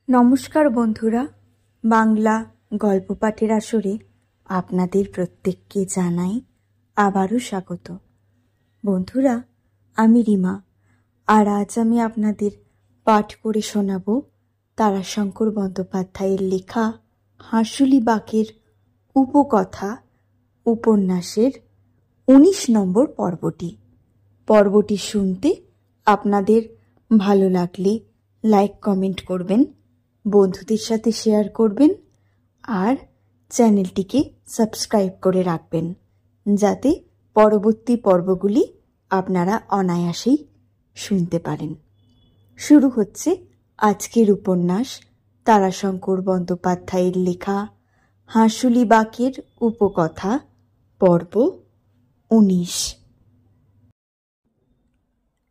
নমস্কার বন্ধুরা, বাংলা গল্প পাঠের আসরে আপনাদের প্রত্যেককে জানাই আবারও স্বাগত। বন্ধুরা, আমি রিমা, আর আজ আমি আপনাদের পাঠ করে শোনাব তারাশঙ্কর বন্দ্যোপাধ্যায়ের লেখা হাঁসুলি বাঁকের উপকথা উপন্যাসের ১৯ নম্বর পর্বটি শুনতে আপনাদের ভালো লাগলে লাইক কমেন্ট করবেন, বন্ধুদের সাথে শেয়ার করবেন আর চ্যানেলটিকে সাবস্ক্রাইব করে রাখবেন, যাতে পরবর্তী পর্বগুলি আপনারা অনায়াসেই শুনতে পারেন। শুরু হচ্ছে আজকের উপন্যাস তারাশঙ্কর বন্দ্যোপাধ্যায়ের লেখা হাঁসুলি বাঁকের উপকথা পর্ব ১৯।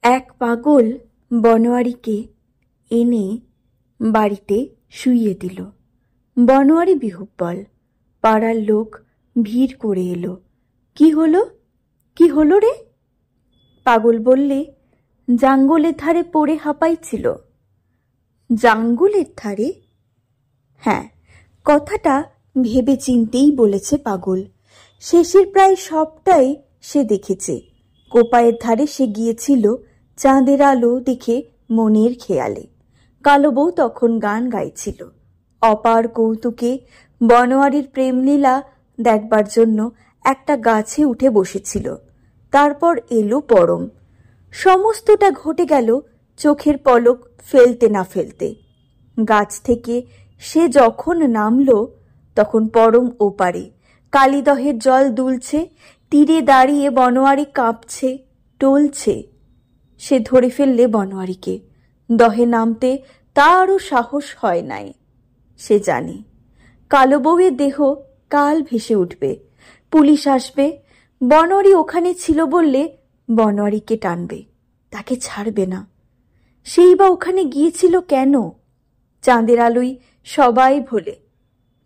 এক পাগল বনোয়ারিকে এনে বাড়িতে শুইয়ে দিল। বনোয়ারি বিহ্বল। পাড়ার লোক ভিড় করে এলো। কি হলো রে? পাগল বললে, জাঙ্গলের ধারে পড়ে হাঁপাইছিল। জাঙ্গলের ধারে? হ্যাঁ, কথাটা ভেবে চিন্তেই বলেছে পাগল। শেষের প্রায় সবটাই সে দেখেছে। কোপায়ের ধারে সে গিয়েছিল চাঁদের আলো দেখে মনের খেয়ালে। কালো বউ তখন গান গাইছিল। অপার কৌতুকে বনোয়ারির প্রেমলীলা দেখবার জন্য একটা গাছে উঠে বসেছিল। তারপর এলো পরম। সমস্তটা ঘটে গেল চোখের পলক ফেলতে না ফেলতে। গাছ থেকে সে যখন নামল তখন পরম ওপারে। কালীদহের জল দুলছে, তীরে দাঁড়িয়ে বনোয়ারি কাঁপছে, টলছে। সে ধরে ফেললে বনোয়ারিকে। দহে নামতে তারও সাহস হয় নাই। সে জানে কালো বউয়ের দেহ কাল ভেসে উঠবে, পুলিশ আসবে। বনোয়ারি ওখানে ছিল বললে বনোয়ারিকে টানবে, তাকে ছাড়বে না। সেই বা ওখানে গিয়েছিল কেন? চাঁদের আলোই সবাই ভোলে,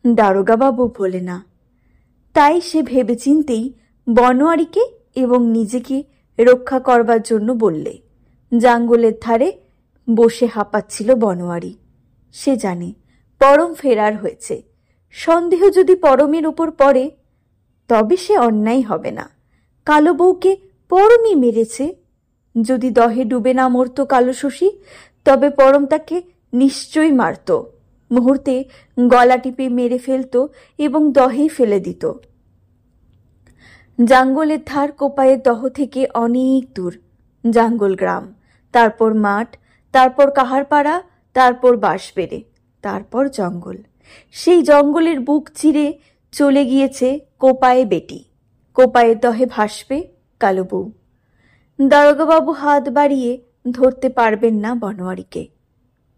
দারোগাবাবু ভোলে না। তাই সে ভেবেচিন্তেই বনোয়ারিকে এবং নিজেকে রক্ষা করবার জন্য বললে। জাঙ্গলের ধারে বসে হাঁপাচ্ছিল বনোয়ারি। সে জানে পরম ফেরার হয়েছে। সন্দেহ যদি পরমের উপর পড়ে তবে সে অন্যায় হবে না। কালো বউকে পরমই মেরেছে। যদি দহে ডুবে না মরত কালো শশী, তবে পরম তাকে নিশ্চয়ই মারত। মুহূর্তে গলা টিপে মেরে ফেলত এবং দহে ফেলে দিত। জাঙ্গলের ধার কোপায়ের দহ থেকে অনেক দূর। জাঙ্গল গ্রাম, তারপর মাঠ, তারপর কাহারপাড়া, তারপর বাঁশবেড়ে, তারপর জঙ্গল। সেই জঙ্গলের বুক চিরে চলে গিয়েছে কোপায়ে বেটি। কোপায়ের দহে ভাসবে কালো বউ। দারোগাবাবু হাত বাড়িয়ে ধরতে পারবেন না বনোয়ারিকে।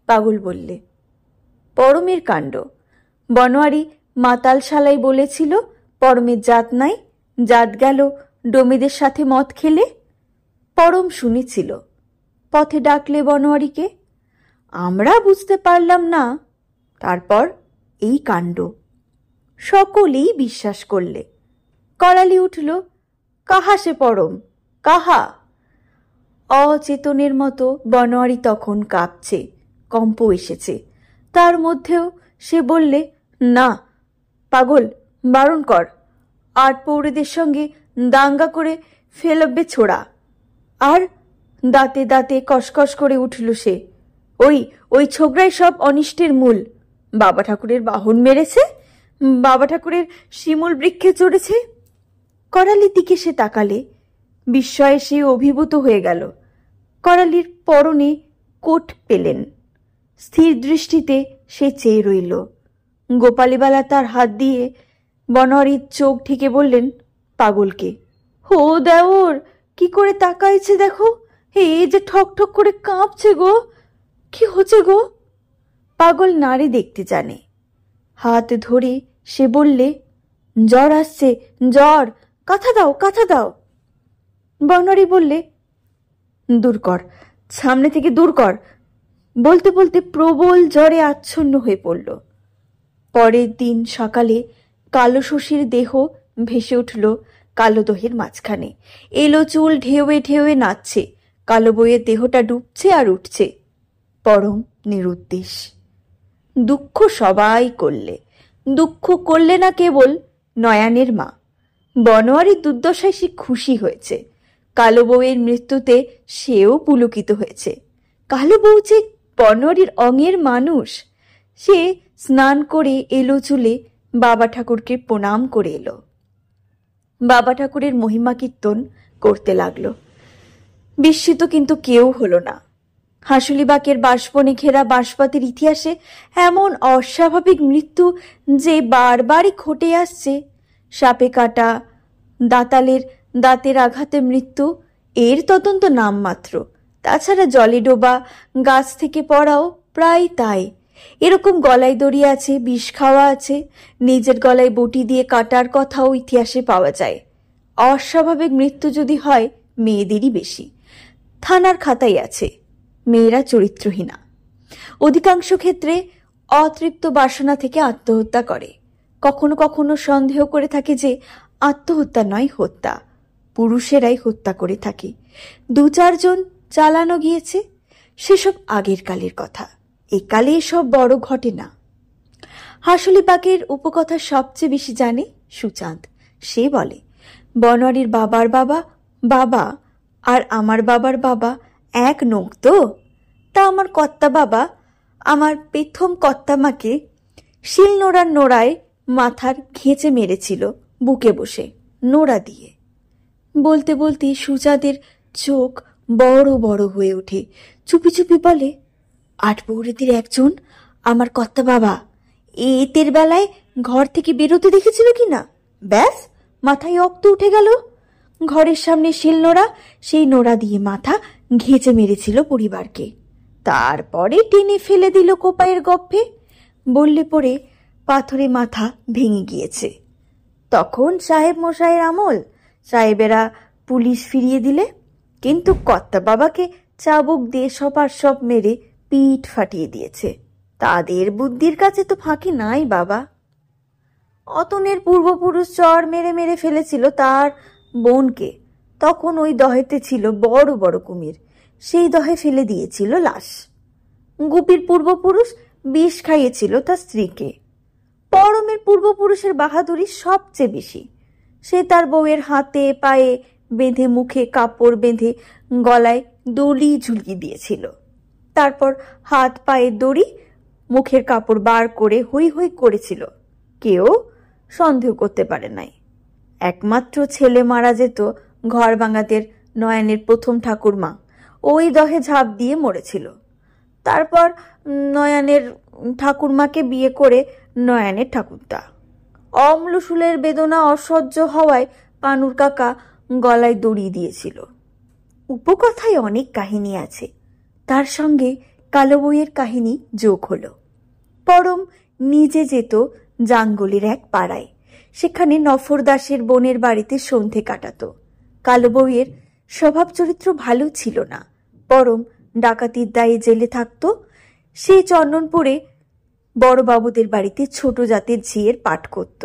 পাগল বললে, পরমের কাণ্ড। বনোয়ারি মাতাল শালাই বলেছিল পরমের জাত নাই, জাত গেল ডোমেদের সাথে মদ খেলে। পরম শুনেছিল। পথে ডাকলে বনোয়ারিকে। আমরা বুঝতে পারলাম না। তারপর এই কাণ্ড। সকলেই বিশ্বাস করলে। করালি উঠল, কাহা সে পরম, কাহা? অচেতনের মতো বনোয়ারি তখন কাঁপছে, কম্প এসেছে। তার মধ্যেও সে বললে, না পাগল, বারণ কর। আট পৌরেদের সঙ্গে দাঙ্গা করে ফেলবে ছোড়া। আর দাঁতে দাঁতে কসকস করে উঠল সে, ওই ছোকরাই সব অনিষ্টের মূল। বাবা ঠাকুরের বাহন মেরেছে, বাবা ঠাকুরের শিমুল বৃক্ষে চড়েছে। করালির দিকে সে তাকালে। বিস্ময়ে সে অভিভূত হয়ে গেল। করালির পরনে কোট পেলেন। স্থির দৃষ্টিতে সে চেয়ে রইল। গোপালীবালা তার হাত দিয়ে বনোয়ারির চোখ ঢেকে বললেন পাগলকে, হো দেওর, কি করে তাকাইছে দেখো, এই যে ঠক ঠক করে কাঁপছে গো, কি হচ্ছে গো? পাগল নাড়ি দেখতে জানে। হাত ধরে সে বললে, জ্বর আসছে, জ্বর, কাঁথা দাও, কাঁথা দাও। বনোয়ারি বললে, দূর কর, সামনে থেকে দূর কর। বলতে বলতে প্রবল জ্বরে আচ্ছন্ন হয়ে পড়ল। পরের দিন সকালে কালো শশীর দেহ ভেসে উঠল কালো দহের মাঝখানে। এলো চুল ঢেউয়ে ঢেউয়ে নাচছে। কালো বইয়ের দেহটা ডুবছে আর উঠছে। পরম নিরুদ্দেশ। দুঃখ সবাই করলে, দুঃখ করলে না কেবল নয়নের মা। বনোয়ারির দুর্দশায় সে খুশি হয়েছে, কালো বউয়ের মৃত্যুতে সেও পুলকিত হয়েছে। কালো বউ যে বনোয়ারির অঙ্গের মানুষ। সে স্নান করে এলো চুলে বাবা ঠাকুরকে প্রণাম করে এলো। বাবা ঠাকুরের মহিমা কীর্তন করতে লাগলো। বিস্মিত কিন্তু কেউ হলো না। হাঁসুলিবাকের বাঁশবনে ঘেরা বাঁশপাতের ইতিহাসে এমন অস্বাভাবিক মৃত্যু যে বারবারই ঘটে আসছে, সাপে কাটা, দাঁতালের দাঁতের আঘাতে মৃত্যু, এর তদন্ত নামমাত্র। তাছাড়া জলে ডোবা, গাছ থেকে পড়াও প্রায় তাই। এরকম গলায় দড়ি আছে, বিষ খাওয়া আছে, নিজের গলায় বটি দিয়ে কাটার কথাও ইতিহাসে পাওয়া যায়। অস্বাভাবিক মৃত্যু যদি হয় মেয়েদেরই বেশি। থানার খাতায় আছে মেয়েরা চরিত্রহীনা। অধিকাংশ ক্ষেত্রে অতৃপ্ত বাসনা থেকে আত্মহত্যা করে। কখনো কখনো সন্দেহ করে থাকে যে আত্মহত্যা নয়, হত্যা। পুরুষেরাই হত্যা করে থাকে। 2-4 জন চালানো গিয়েছে, সেসব আগের কালের কথা। একালে এসব বড় ঘটে না। হাঁসুলিবাকের উপকথা সবচেয়ে বেশি জানে সুচাঁদ। সে বলে, বনোয়ারির বাবার বাবা বাবা আর আমার বাবার বাবা এক নোক তো। তা আমার কর্তা বাবা আমার প্রথম কর্তামাকে শিল নোড়ার নোড়ায় মাথার ঘেঁচে মেরেছিল বুকে বসে নোড়া দিয়ে। বলতে বলতে সুচাঁদের চোখ বড় বড় হয়ে ওঠে। চুপি চুপি বলে, 8 বৌরেদের একজন আমার কর্তা বাবা এতের বেলায় ঘর থেকে বেরোতে দেখেছিল কিনা, ব্যাস মাথায় রক্ত উঠে গেল। ঘরের সামনে শিল নোড়া, সেই নোড়া দিয়ে মাথা ঘেঁচে মেরেছিল পরিবারকে। তারপরে টেনে ফেলে দিল কোপায়ের গর্ভে। বললে পরে পাথরে মাথা ভেঙে গিয়েছে। তখন সাহেব মশাইয়ের আমল, সাহেবেরা পুলিশ ফিরিয়ে দিলে, কিন্তু কর্তা বাবাকে চাবুক দিয়ে সবার সব মেরে পিঠ ফাটিয়ে দিয়েছে। তাদের বুদ্ধির কাছে তো ফাঁকি নাই বাবা। অতনের পূর্বপুরুষ চর মেরে মেরে ফেলেছিল তার বোনকে। তখন ওই দহেতে ছিল বড় বড় কুমির, সেই দহে ফেলে দিয়েছিল লাশ। গুপির পূর্বপুরুষ বিষ খাইয়েছিল তার স্ত্রীকে। পরমের পূর্বপুরুষের বাহাদুরি সবচেয়ে বেশি। সে তার বউয়ের হাতে পায়ে বেঁধে, মুখে কাপড় বেঁধে, গলায় দড়ি ঝুলিয়ে দিয়েছিল। তারপর হাত পায়ে দড়ি, মুখের কাপড় বার করে হৈ হৈ করেছিল। কেউ সন্দেহ করতে পারে নাই। একমাত্র ছেলে মারা যেত ঘর ভাঙাতের নয়নের প্রথম ঠাকুরমা, ওই দহে ঝাঁপ দিয়ে মরেছিল। তারপর নয়নের ঠাকুরমাকে বিয়ে করে নয়নের ঠাকুরদা। অম্লশূলের বেদনা অসহ্য হওয়ায় পানুর কাকা গলায় দড়ি দিয়েছিল। উপকথায় অনেক কাহিনী আছে, তার সঙ্গে কালো বউয়ের কাহিনী যোগ হলো। পরম নিজে যেত জাঙ্গলের এক পাড়ায়, সেখানে নফর দাসের বোনের বাড়িতে সন্ধে কাটাতো। কালো বউয়ের স্বভাব চরিত্র ভালো ছিল না। পরম ডাকাতির দায়ে জেলে থাকতো। সে চন্দনপুরে বড় বাবুদের বাড়িতে ছোট জাতের ঝিয়ের পাঠ করত।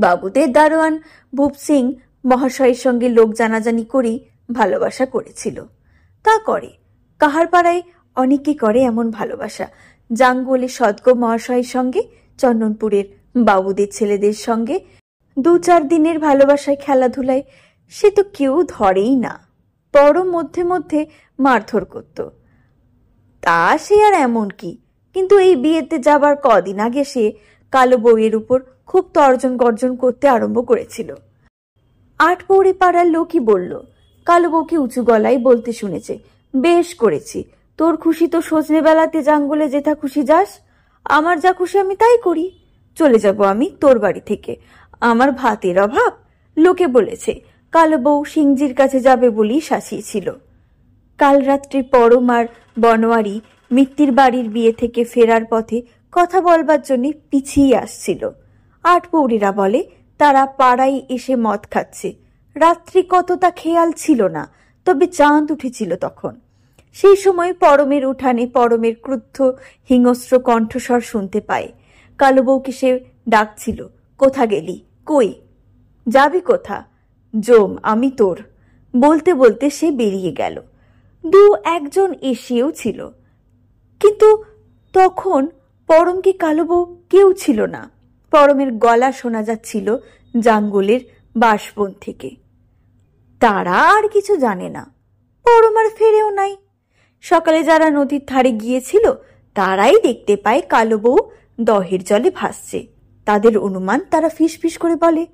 বাবুদের দারোয়ান ভূপ সিং মহাশয়ের সঙ্গে লোক জানাজানি করেই ভালোবাসা করেছিল। তা করে, কাহার পাড়ায় অনেকে করে এমন ভালোবাসা। জাঙ্গলে সদগো মহাশয়ের সঙ্গে চন্দনপুরের বাবুদের ছেলেদের সঙ্গে 2-4 দিনের ভালোবাসায় খেলাধুলায় সে তো কেউ ধরেই না। পরম মধ্যে মধ্যে মারধর করত। তা সে আর এমন কি, কিন্তু এই বিয়েতে যাবার কদিন আগে সে কালো বউয়ের উপর খুব তর্জন গর্জন করতে আরম্ভ করেছিল। 8 পৌরে পাড়ার লোকই বলল, কালো বউকে উঁচু গলায় বলতে শুনেছে, বেশ করেছি, তোর খুশি তো সজনে বেলাতে জাঙ্গলে যেথা খুশি যাস, আমার যা খুশি আমি তাই করি। চলে যাব আমি তোর বাড়ি থেকে, আমার ভাতের অভাব। লোকে বলেছে কালো বউ সিংজির কাছে যাবে বলেই শাসিয়েছিল। কাল রাত্রে পরম আর বনোয়ারি মিত্তির বাড়ির বিয়ে থেকে ফেরার পথে কথা বলবার জন্য পিছিয়ে আসছিল। 8 পৌরেরা বলে তারা পাড়ায় এসে মদ খাচ্ছে। রাত্রি কত তা খেয়াল ছিল না, তবে চাঁদ উঠেছিল তখন। সেই সময় পরমের উঠানে পরমের ক্রুদ্ধ হিংস্র কণ্ঠস্বর শুনতে পায়। কালো বউকে সে ডাকছিল, কোথা গেলি, কই যাবি, কোথা, জম আমি তোর। বলতে বলতে সে বেরিয়ে গেল। 2-1 জন এসেও ছিল, কিন্তু তখন পরমকে কালো বউ কেউ ছিল না। পরমের গলা শোনা যাচ্ছিল জাঙ্গলের বাঁশবন থেকে। তারা আর কিছু জানে না। পরম আর ফেরেও নাই। সকালে যারা নদীর ধারে গিয়েছিল তারাই দেখতে পায় কালো বউ দহের জলে ভাসছে। তাদের অনুমান, তারা ফিসফিস করে বলে,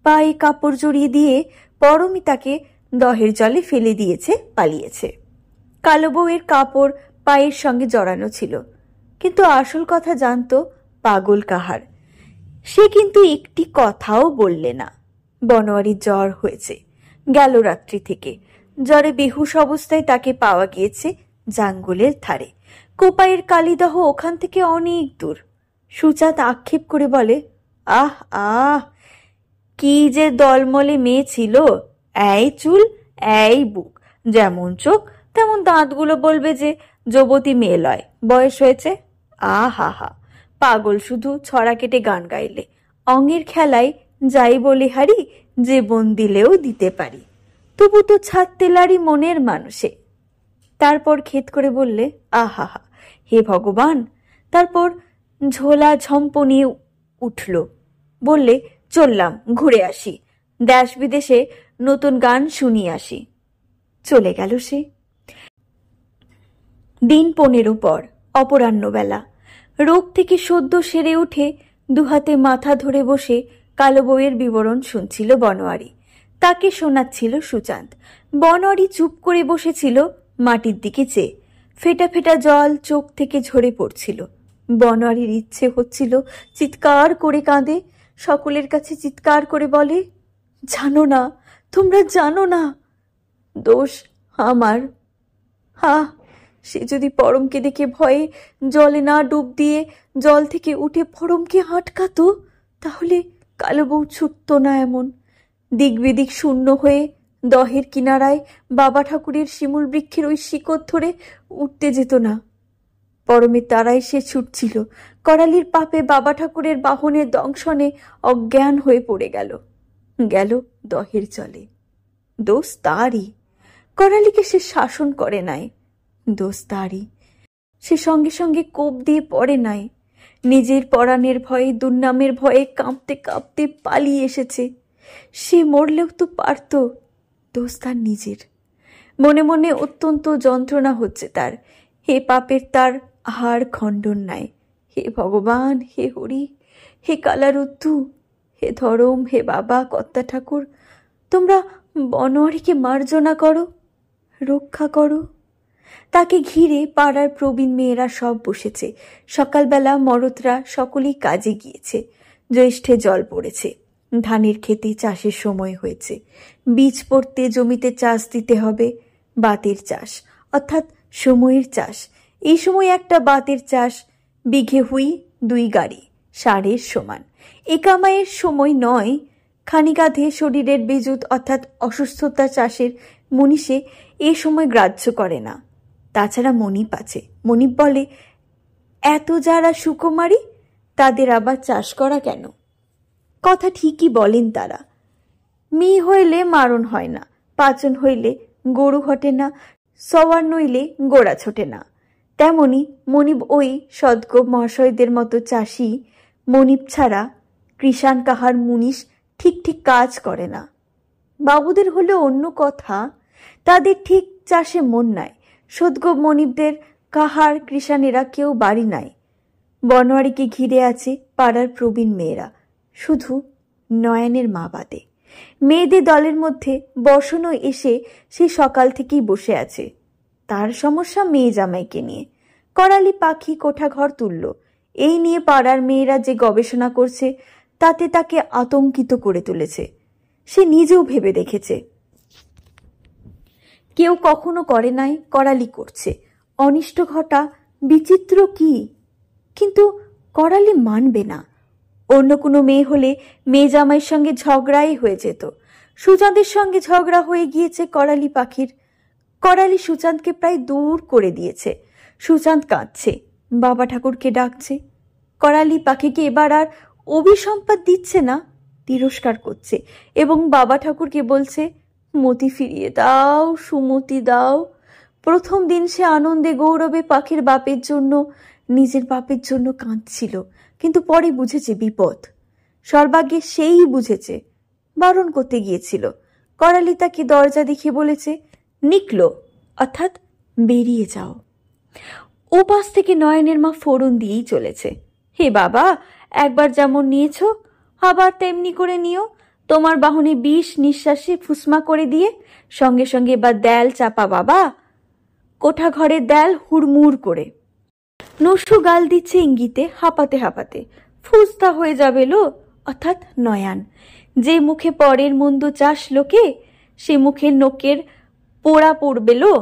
পায়ে কাপড় জড়িয়ে দিয়ে পরমই তাকে দহের জলে ফেলে দিয়েছে, পালিয়েছে। কালো বউয়ের কাপড় পায়ের সঙ্গে জড়ানো ছিল, কিন্তু আসল কথা জানতো পাগল কাহার। সে কিন্তু একটি কথাও বললে না। বনোয়ারির জ্বর হয়েছে গেল রাত্রি থেকে। জ্বরে বেহুশ অবস্থায় তাকে পাওয়া গিয়েছে জাঙ্গলের ধারে। কোপাইয়ের কালিদহ ওখান থেকে অনেক দূর। সুচাঁদ আক্ষেপ করে বলে, আহ আহ, কি যে দলমলে মেয়ে ছিল! এই চুল, এই বুক, যেমন চোখ তেমন দাঁতগুলো বলবে যে যুবতী মেয়ে লয়, বয়স হয়েছে। আহা হা, পাগল শুধু ছড়া কেটে গান গাইলে। অঙ্গের খেলায় যাই বলে হারি, যে বন দিলেও দিতে পারি, তবু তো ছাড়তেলারি মনের মানুষে। তারপর খেত করে বললে, আহা হা, হে ভগবান। তারপর ঝোলা ঝম্প নিয়ে উঠল, বললে, চললাম, ঘুরে আসি, দেশ বিদেশে নতুন গান শুনিয়ে আসি। চলে গেল সে। দিন 15 পর, অপরাহ্নবেলা। রোগ থেকে সদ্য সেরে উঠে দুহাতে মাথা ধরে বসে কালো বউয়ের বিবরণ শুনছিল বনোয়ারি। তাকে শোনাচ্ছিল সুচাঁদ। বনোয়ারি চুপ করে বসেছিল মাটির দিকে চেয়ে। ফেটা ফেটা জল চোখ থেকে ঝরে পড়ছিল। বনোয়ারির ইচ্ছে হচ্ছিল চিৎকার করে কাঁদে, সকলের কাছে চিৎকার করে বলে, জানো না, তোমরা জানো না, দোষ আমার। হা, সে যদি পরমকে দেখে ভয়ে জলে না ডুব দিয়ে জল থেকে উঠে পরমকে আটকাতো, তাহলে কালো বউ ছুটত না এমন। দিক বিদিক শূন্য হয়ে দহের কিনারায় বাবা ঠাকুরের শিমুল বৃক্ষের ওই শিকড় ধরে উঠতে যেত না। পরমের তারাই সে ছুটছিল। করালির পাপে বাবা ঠাকুরের বাহনের দংশনে অজ্ঞান হয়ে পড়ে গেল। গেল দহের জলে। দোষ তারই। করালিকে সে শাসন করে নাই, দোষ তারই। সে সঙ্গে সঙ্গে কোপ দিয়ে পড়ে নাই। নিজের পরাণের ভয়ে, দুর্নামের ভয়ে কাঁপতে কাঁপতে পালিয়ে এসেছে। সে মরলেও তো পারত, দোষ তার নিজের। মনে মনে অত্যন্ত যন্ত্রণা হচ্ছে তার। হে পাপের তার হাড় খণ্ডন নাই। হে ভগবান, হে হরি, হে কালারুদ্ধু, হে ধরম, হে বাবা কর্তা ঠাকুর, তোমরা বনোয়ারিকে মার্জনা করো, রক্ষা করো। তাকে ঘিরে পাড়ার প্রবীণ মেয়েরা সব বসেছে। সকালবেলা মরদরা সকলেই কাজে গিয়েছে। জ্যৈষ্ঠে জল পড়েছে। ধানের খেতে চাষের সময় হয়েছে। বীজ পড়তে জমিতে চাষ দিতে হবে। বাতের চাষ, অর্থাৎ সময়ের চাষ। এই সময় একটা বাতের চাষ বিঘে হুই 2 গাড়ি, সারের সমান। এ কামাইয়ের সময় নয়। খানিকাধে শরীরের বেজুত অর্থাৎ অসুস্থতা চাষের মনীষে এ সময় গ্রাহ্য করে না। তাছাড়া মনিপ আছে। মনিপ বলে, এত যারা সুকুমারী, তাদের আবার চাষ করা কেন? কথা ঠিকই বলেন তারা। মেয়ে হইলে মারণ হয় না, পাচন হইলে গরু হটে না, সওয়ার নইলে গোড়া ছোটে না। তেমনি মনিব ওই সদ্গো মহাশয়দের মতো চাষি। মনিব ছাড়া কৃষাণ কাহার মুনিশ ঠিক ঠিক কাজ করে না। বাবুদের হলে অন্য কথা, তাদের ঠিক চাষে মন নাই। সদ্গো মনিবদের কাহার কৃষাণেরা কেউ বাড়ি নাই। বনোয়ারিকে ঘিরে আছে পাড়ার প্রবীণ মেয়েরা, শুধু নয়নের মা বাদে। মেয়েদের দলের মধ্যে বসনও এসে সে সকাল থেকেই বসে আছে। তার সমস্যা মেয়ে জামাইকে নিয়ে। করালি পাখি কোঠা ঘর তুলল, এই নিয়ে পাড়ার মেয়েরা যে গবেষণা করছে তাতে তাকে আতঙ্কিত করে তুলেছে। সে নিজেও ভেবে দেখেছে। কেউ কখনো করে নাই, করালি করছে। অনিষ্ট ঘটা বিচিত্র কি, কিন্তু করালি মানবে না। অন্য কোনো মেয়ে হলে মেয়ে জামাইয়ের সঙ্গে ঝগড়াই হয়ে যেত। সুচাঁদের সঙ্গে ঝগড়া হয়ে গিয়েছে করালি পাখির। করালি সুচাঁদকে প্রায় দূর করে দিয়েছে। সুচাঁদ কাঁদছে, বাবা ঠাকুরকে ডাকছে। করালি পাখিকে এবার আর অভিসম্পাদ দিচ্ছে না, তিরস্কার করছে এবং বাবা ঠাকুরকে বলছে, মতি ফিরিয়ে দাও, সুমতি দাও। প্রথম দিন সে আনন্দে গৌরবে পাখির বাপের জন্য নিজের বাপের জন্য কাঁদছিল, কিন্তু পরে বুঝেছে বিপদ। সর্বাগ্যে সেই বুঝেছে, বারণ করতে গিয়েছিল। করালি তাকে দরজা দেখিয়ে বলেছে, নিকলো, অর্থাৎ বেরিয়ে যাও। ও পাশ থেকে নয়নের মা ফোড়ন দিয়েই চলেছে, হে বাবা, একবার যেমন নিয়েছ আবার তেমনি করে নিও। তোমার বাহনে 20 নিঃশ্বাসে ফুসমা করে দিয়ে সঙ্গে সঙ্গে এবার দেয়াল চাপা বাবা। কোঠা ঘরের দেয়াল হুড়মুড় করে। নসু গাল দিচ্ছে ইঙ্গিতে, হাঁপাতে হাঁপাতে। ফুসতা হয়ে যাবে লো, অর্থাৎ নয়ান। যে মুখে পরের মন্দ চাষ লোকে, সে মুখে নোকের পোড়া পড়বে লো।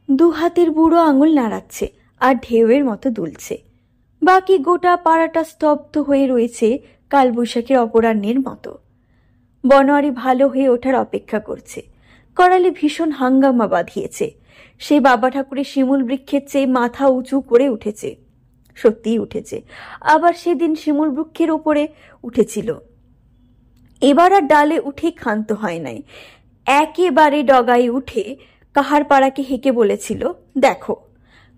2 হাতের বুড়ো আঙুল নাড়াচ্ছে আর ঢেউয়ের মতো দুলছে। বাকি গোটা পাড়াটা স্তব্ধ হয়ে রয়েছে কালবৈশাখীর অপরাহ্নের মতো। বনোয়ারি ভালো হয়ে ওঠার অপেক্ষা করছে। করালি ভীষণ হাঙ্গামা বাঁধিয়েছে। সে বাবা ঠাকুরের শিমুল বৃক্ষের চেয়ে মাথা উঁচু করে উঠেছে। সত্যিই উঠেছে। আবার সেদিন শিমুল বৃক্ষের ওপরে উঠেছিল। এবার আর ডালে উঠে ক্ষান্ত হয় নাই। একেবারে ডগায় উঠে কাহার পাড়াকে হেঁকে বলেছিল, দেখো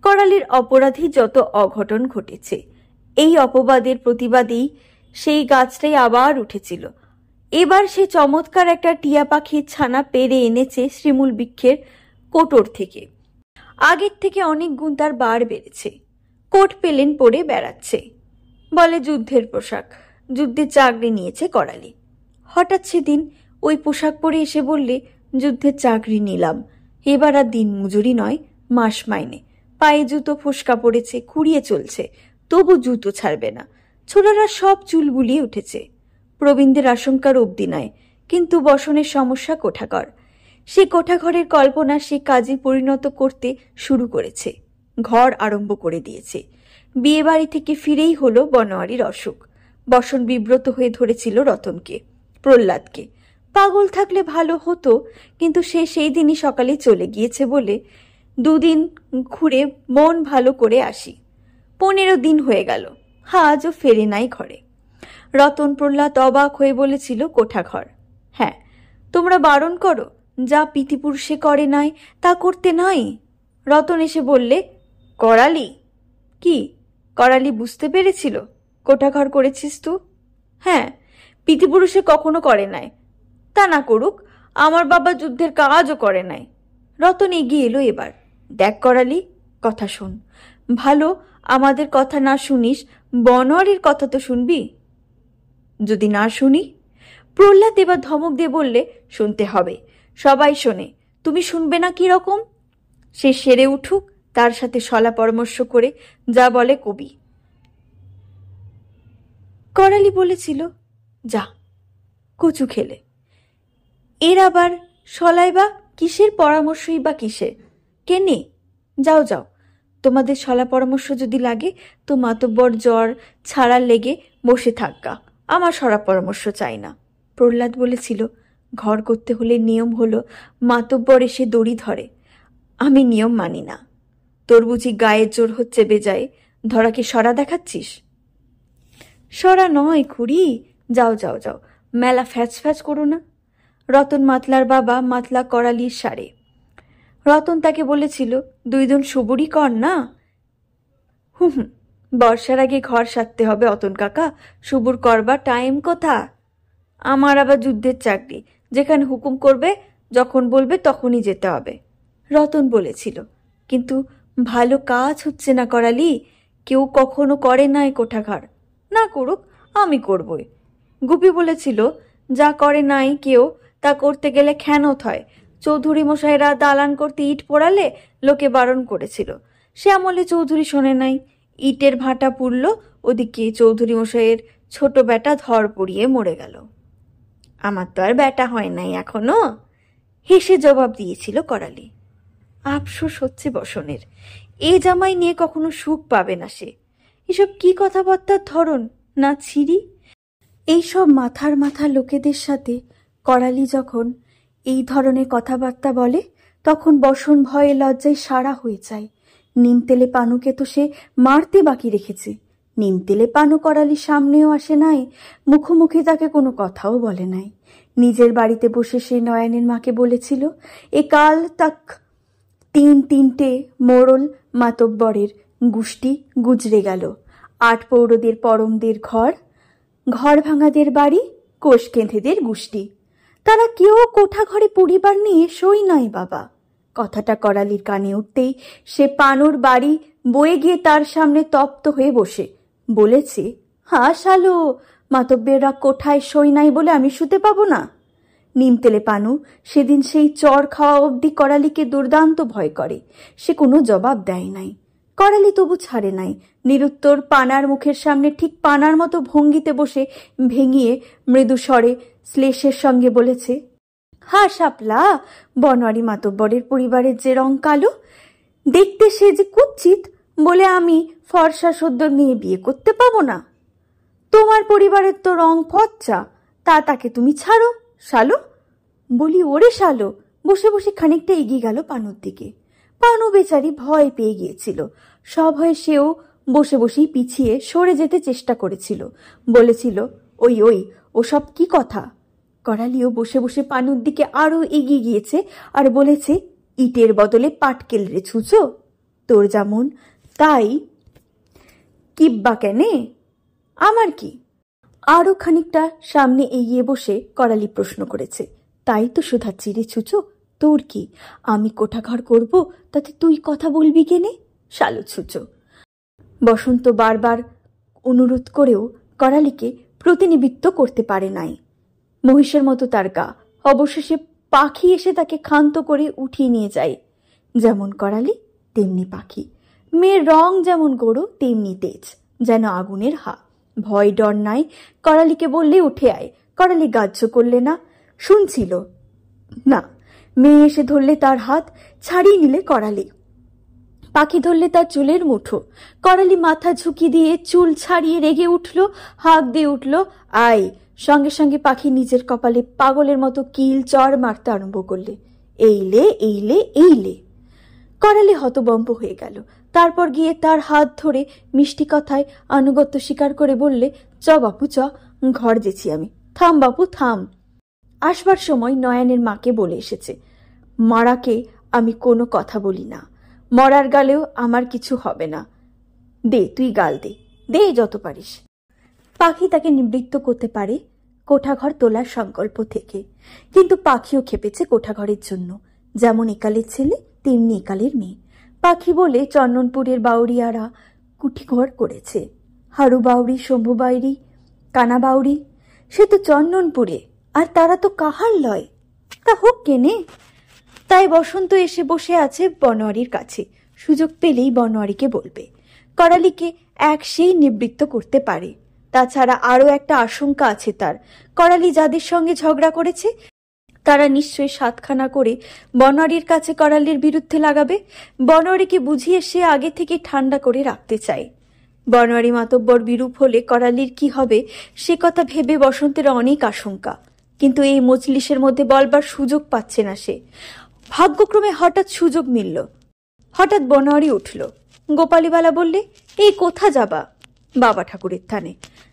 করালির অপরাধী যত অঘটন ঘটেছে। এই অপবাদের প্রতিবাদেই সেই গাছটাই আবার উঠেছিল। এবার সে চমৎকার একটা টিয়া পাখির ছানা পেরে এনেছে শিমুল বৃক্ষের কোটর থেকে। আগের থেকে অনেক গুণ তার বার বেড়েছে। কোট পেলেন পরে বেড়াচ্ছে। বলে যুদ্ধের পোশাক, যুদ্ধের চাকরি নিয়েছে করালি। হঠাৎ সেদিন ওই পোশাক পরে এসে বললে, যুদ্ধের চাকরি নিলাম, এবার আর দিন মজুরি নয়, মাস মাইনে। পায়ে জুতো ফোসকা পড়েছে, খুঁড়িয়ে চলছে, তবু জুতো ছাড়বে না। ছোড়ারা সব চুল বুলিয়ে উঠেছে। প্রবীণদের আশঙ্কার অবধি নয়, কিন্তু বসনের সমস্যা কোঠাঘর। সে কোঠাঘরের কল্পনা সে কাজে পরিণত করতে শুরু করেছে। ঘর আরম্ভ করে দিয়েছে। বিয়ে বাড়ি থেকে ফিরেই হলো বনোয়ারির অসুখ। বসন বিব্রত হয়ে ধরেছিল রতনকে, প্রহ্লাদকে। পাগল থাকলে ভালো হতো, কিন্তু সে সেই দিনই সকালে চলে গিয়েছে বলে 2 দিন ঘুরে মন ভালো করে আসি। 15 দিন হয়ে গেল, আজও ফেরে নাই ঘরে। রতন প্রহ্লাদ অবাক হয়ে বলেছিল, কোঠাঘর। হ্যাঁ, তোমরা বারণ করো, যা পিতিপুরুষে করে নাই তা করতে নাই। রতন এসে বললে, করালি কি? করালি বুঝতে পেরেছিল কোঠাঘর করেছিস তু? হ্যাঁ, পিতিপুরুষে কখনো করে নাই। তা না করুক, আমার বাবা যুদ্ধের কাজও করে নাই। রতন এগিয়ে এলো এবার। দেখ করালি, কথা শোন। ভালো, আমাদের কথা না শুনিস, বনোয়ারির কথা তো শুনবি। যদি না শুনি? প্রহ্লাদ এবার ধমক দিয়ে বললে, শুনতে হবে, সবাই শোনে, তুমি শুনবে না কি রকম? সে সেরে উঠুক, তার সাথে সলা পরামর্শ করে যা বলে কবি। করালি বলেছিল, যা কচু খেলে। এর আবার সলাই বা কিসের পরামর্শই বা কিসের? কেনে? যাও যাও, তোমাদের সলা পরামর্শ যদি লাগে তো মাতব্বর জ্বর ছাড়ার লেগে বসে থাকগা, আমার সলা পরামর্শ চাই না। প্রহ্লাদ বলেছিল, ঘর করতে হলে নিয়ম হলো মাতব্বর এসে দড়ি ধরে। আমি নিয়ম মানি না। তোর বুঝি গায়ের জোর হচ্ছে বেজায়, ধরাকে সরা দেখাচ্ছিস? সরা নয় খুড়ি, যাও যাও যাও, মেলা ফ্যাচ ফ্যাচ করো না। রতন মাতলার বাবা মাতলা করালির সারে। রতন তাকে বলেছিল, 2 দিন সুবুরি কর না। হুম, বর্ষার আগে ঘর সারতে হবে অতন কাকা, সুবুর করবার টাইম কোথা? আমার আবার যুদ্ধের চাকরি, যেখানে হুকুম করবে যখন বলবে তখনই যেতে হবে। রতন বলেছিল, কিন্তু ভালো কাজ হচ্ছে না করালি, কেউ কখনো করে নাই কোঠাঘর। না করুক, আমি করবই। গুপি বলেছিল, যা করে নাই কেউ তা করতে গেলে খেনত হয়। চৌধুরী মশাইরা দালান করতে ইট পোড়ালে লোকে বারণ করেছিল, সে আমলে চৌধুরী শোনে নাই। ইটের ভাটা পুড়ল, ওদিকে চৌধুরী মশাইয়ের ছোট বেটা ধর পড়িয়ে মরে গেল। আমার তো আর বেটা হয় নাই এখনো, হেসে জবাব দিয়েছিল করালি। আফসোস হচ্ছে বসনের, এ জামাই নিয়ে কখনো সুখ পাবে না সে। এসব কি কথাবার্তার ধরন না ছিরি! এইসব মাথার মাথা লোকেদের সাথে করালি যখন এই ধরনের কথাবার্তা বলে, তখন বসন ভয়ে লজ্জায় সারা হয়ে যায়। নিমতেলে পানুকে তো সে মারতে বাকি রেখেছে। নিমতেলে পানু করালির সামনেও আসে নাই, মুখোমুখি তাকে কোনো কথাও বলে নাই। নিজের বাড়িতে বসে সে নয়নের মাকে বলেছিল, এ কাল তাক 3 মোড়ল মাতব্বরের গুষ্টি গুজরে গেল। আটপৌরদের পরমদের ঘর, ঘর ভাঙাদের বাড়ি, কোষ কেঁধেদের গুষ্টি, তারা কেউ কোঠা ঘরে পরিবার নিয়ে সই নাই বাবা। কথাটা করালির কানে উঠতেই সে পানুর বাড়ি বয়ে গিয়ে তার সামনে তপ্ত হয়ে বসে বলেছে, হ্যাঁ শালো, মাতব্বেররা কোঠায় সই নাই বলে আমি শুতে পাবো না? নিমতেলে পানু সেদিন সেই চর খাওয়া অবধি করালিকে দুর্দান্ত ভয় করে। সে কোনো জবাব দেয় নাই। করালি তবু ছাড়ে নাই। নিরুত্তর পানার মুখের সামনে ঠিক পানার মতো ভঙ্গিতে বসে ভেঙিয়ে মৃদু স্বরে শ্লেষের সঙ্গে বলেছে, হা শাপলা, বনোয়ারি মাতব্বরের পরিবারের যে রং কালো, দেখতে সে যে কুৎসিত বলে আমি ফর্সা সদ্য মেয়ে বিয়ে করতে পাবো না? তোমার পরিবারের তো রং ফচ্চা, তাকে তুমি ছাড়ো শালো। বলি, ওরে শালো। বসে বসে খানিকটা এগিয়ে গেল পানুর দিকে। পানু বেচারি ভয় পেয়ে গিয়েছিল। সভয়ে সেও বসে বসেই পিছিয়ে সরে যেতে চেষ্টা করেছিল। বলেছিল, ওই ওই, ওসব কি কথা? করালিও বসে বসে পানুর দিকে আরো এগিয়ে গিয়েছে আর বলেছে, ইটের বদলে পাটকেল রে ছুঁচো, তোর যেমন তাই। কিব্বা কেনে, আমার কি? আরো খানিকটা সামনে এগিয়ে বসে করালি প্রশ্ন করেছে, তাই তো শোধাচ্ছি রে ছুঁচো, তোর কি? আমি কোঠাঘর করব, তাতে তুই কথা বলবি কেনে, শালো ছুঁচো। বসন্ত বারবার অনুরোধ করেও করালিকে প্রতিনিধিত্ব করতে পারে নাই। মহিষের মতো তার গা। অবশেষে পাখি এসে তাকে ক্ষান্ত করে উঠিয়ে নিয়ে যায়। যেমন করালি তেমনি পাখি। মেয়ের রং যেমন গোড়ো তেমনি তেজ, যেন আগুনের হা। ভয় ডর নাই। করালিকে বললে উঠে আয়, করালি গ্রাহ্য করলে না, শুনছিল না। মেয়ে এসে ধরলে তার হাত, ছাড়িয়ে নিলে করালি। পাখি ধরলে তার চুলের মুঠো। করালি মাথা ঝুঁকি দিয়ে চুল ছাড়িয়ে রেগে উঠল, হাঁক দিয়ে উঠল, আয়। সঙ্গে সঙ্গে পাখি নিজের কপালে পাগলের মতো কিল চড় মারতে আরম্ভ করলে, এইলে এইলে এইলে। করালি হতবম্ব হয়ে গেল। তারপর গিয়ে তার হাত ধরে মিষ্টি কথায় আনুগত্য স্বীকার করে বললে, চ বাপু চ, ঘর যেছি আমি। থাম বাপু থাম। আসবার সময় নয়নের মাকে বলে এসেছে, মারাকে আমি কোনো কথা বলি না, মরার গালেও আমার কিছু হবে না। দে তুই গাল দে, দে যত পারিস। পাখি তাকে নিবৃত্ত করতে পারে কোঠাঘর তোলার সংকল্প থেকে, কিন্তু পাখিও খেপেছে কোঠাঘরের জন্য। যেমন একালের ছেলে তেমনি একালের মেয়ে। পাখি বলে চন্দনপুরের বাউরিয়ারা কুঠিঘর করেছে। হারু বাউরি, শম্ভু বাউরি, কানা বাউরি, সে তো চন্দনপুরে, আর তারা তো কাহার লয়। তা হোক কেনে। তাই বসন্ত এসে বসে আছে বনোয়ারির কাছে। সুযোগ পেলেই বনোয়ারিকে বলবে। করালিকে এক সেই নিবৃত্ত করতে পারে। তাছাড়া আরো একটা আশঙ্কা আছে তার। করালি যাদের সঙ্গে ঝগড়া করেছে তারা নিশ্চয়ই সাতখানা করে বনোয়ারির কাছে করালির বিরুদ্ধে লাগাবে। বনোয়ারিকে বুঝিয়ে সে আগে থেকে ঠান্ডা করে রাখতে চায়। বনোয়ারি মাতব্বর বিরূপ হলে করালির কি হবে সে কথা ভেবে বসন্তের অনেক আশঙ্কা, কিন্তু এই মজলিসের মধ্যে বলবার সুযোগ পাচ্ছে না সে। ভাগ্যক্রমে হঠাৎ সুযোগ মিলল। হঠাৎ বনোয়ারি উঠল। গোপালীবালা বললে, এই কোথা যাবা? বাবা ঠাকুরের থানে।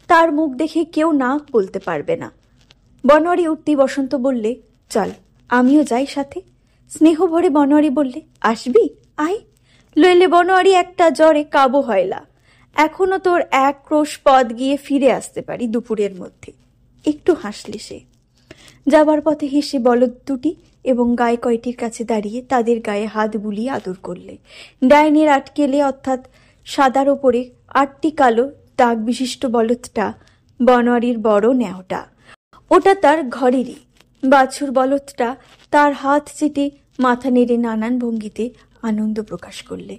তার মুখ দেখে কেউ না বলতে পারবে না। বনোয়ারি উঠতেই বসন্ত বললে, চল আমিও যাই সাথে। স্নেহ ভরে বনোয়ারি বললে, আসবি, আয়। লইলে বনোয়ারি একটা জ্বরে কাবু হয়লা। এখনো তোর এক ক্রোশ পথ গিয়ে ফিরে আসতে পারি দুপুরের মধ্যে। একটু হাসলে সে। যাবার পথে হেসে বলদ দুটি এবং গায়ে কয়টির কাছে দাঁড়িয়ে তাদের গায়ে হাত বুলিয়ে আদর করলে। ডাইনের আটকেলে, অর্থাৎ সাদার ওপরে 8টি কালো দাগ বিশিষ্ট বলদটা বনোয়ারির বড় ন্যাওটা। ওটা তার ঘরেরই। বাছুর বলদটা তার হাত চেটে মাথা নেড়ে নানান ভঙ্গিতে আনন্দ প্রকাশ করলে।